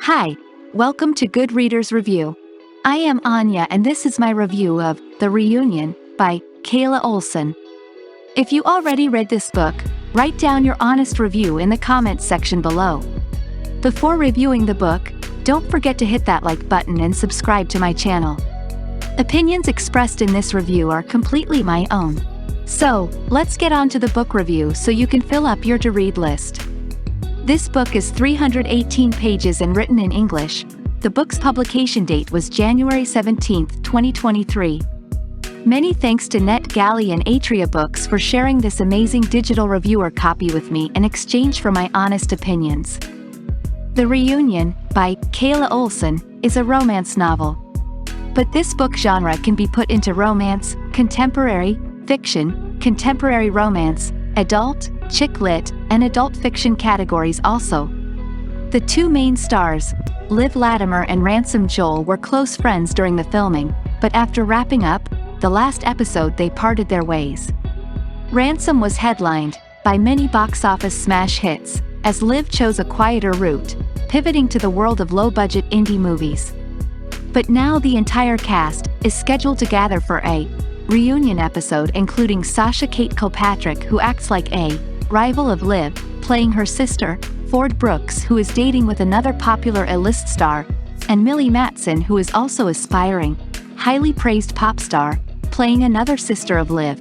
Hi, welcome to Good Readers Review. I am Anya and this is my review of The Reunion by Kayla Olson. If you already read this book, write down your honest review in the comments section below. Before reviewing the book, don't forget to hit that like button and subscribe to my channel. Opinions expressed in this review are completely my own. So, let's get on to the book review so you can fill up your to-read list. This book is 318 pages and written in English. The book's publication date was January 17, 2023. Many thanks to NetGalley and Atria Books for sharing this amazing digital reviewer copy with me in exchange for my honest opinions. The Reunion, by Kayla Olson, is a romance novel. But this book genre can be put into romance, contemporary, fiction, contemporary romance, adult, chick lit, and adult fiction categories also. The two main stars, Liv Latimer and Ransom Joel, were close friends during the filming, but after wrapping up the last episode they parted their ways. Ransom was headlined by many box office smash hits, as Liv chose a quieter route, pivoting to the world of low-budget indie movies. But now the entire cast is scheduled to gather for a reunion episode including Sasha Kate Kilpatrick, who acts like a rival of Liv, playing her sister, Ford Brooks, who is dating with another popular A-list star, and Millie Matson, who is also aspiring, highly praised pop star, playing another sister of Liv.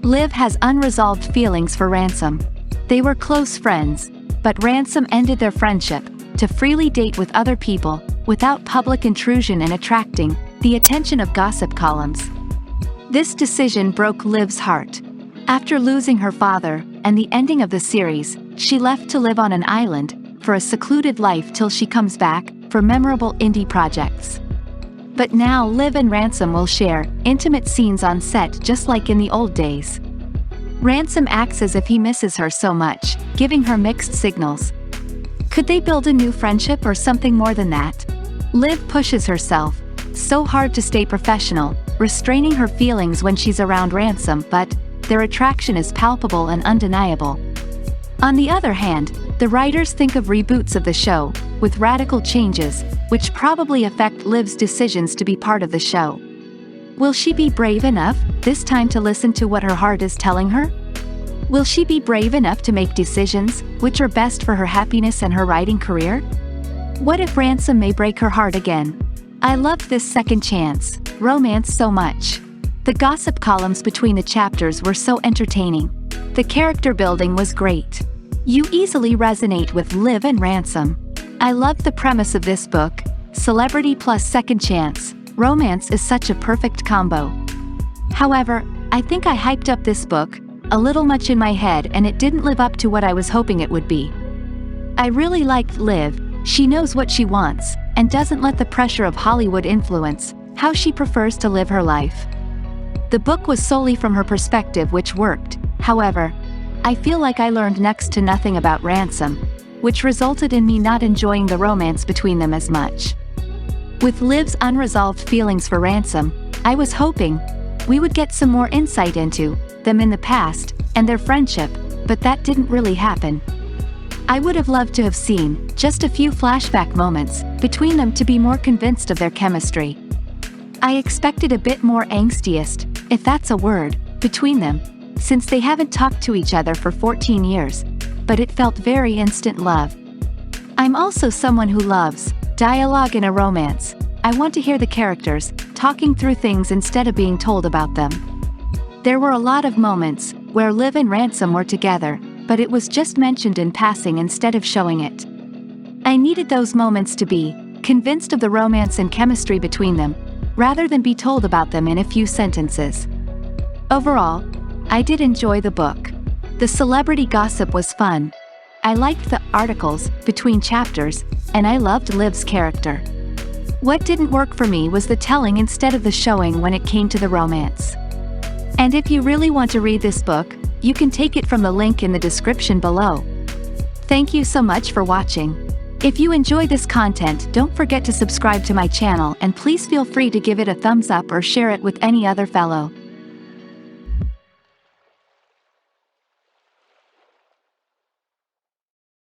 Liv has unresolved feelings for Ransom. They were close friends, but Ransom ended their friendship to freely date with other people, without public intrusion and attracting the attention of gossip columns. This decision broke Liv's heart. After losing her father and the ending of the series, she left to live on an island for a secluded life till she comes back for memorable indie projects. But now Liv and Ransom will share intimate scenes on set just like in the old days. Ransom acts as if he misses her so much, giving her mixed signals. Could they build a new friendship or something more than that? Liv pushes herself so hard to stay professional, restraining her feelings when she's around Ransom, but their attraction is palpable and undeniable. On the other hand, the writers think of reboots of the show, with radical changes, which probably affect Liv's decisions to be part of the show. Will she be brave enough this time to listen to what her heart is telling her? Will she be brave enough to make decisions which are best for her happiness and her writing career? What if Ransom may break her heart again? I loved this second chance romance so much. The gossip columns between the chapters were so entertaining. The character building was great. You easily resonate with Liv and Ransom. I love the premise of this book. Celebrity plus second chance romance is such a perfect combo. However, I think I hyped up this book a little much in my head and it didn't live up to what I was hoping it would be. I really liked Liv. She knows what she wants and doesn't let the pressure of Hollywood influence how she prefers to live her life. The book was solely from her perspective, which worked. However, I feel like I learned next to nothing about Ransom, which resulted in me not enjoying the romance between them as much. With Liv's unresolved feelings for Ransom, I was hoping we would get some more insight into them in the past and their friendship, but that didn't really happen. I would have loved to have seen just a few flashback moments between them to be more convinced of their chemistry. I expected a bit more angstiest, if that's a word, between them, since they haven't talked to each other for 14 years, but it felt very instant love. I'm also someone who loves dialogue in a romance. I want to hear the characters talking through things instead of being told about them. There were a lot of moments where Liv and Ransom were together, but it was just mentioned in passing instead of showing it. I needed those moments to be convinced of the romance and chemistry between them, rather than be told about them in a few sentences. Overall, I did enjoy the book. The celebrity gossip was fun. I liked the articles between chapters, and I loved Liv's character. What didn't work for me was the telling instead of the showing when it came to the romance. And if you really want to read this book, you can take it from the link in the description below. Thank you so much for watching. If you enjoy this content, don't forget to subscribe to my channel and please feel free to give it a thumbs up or share it with any other fellow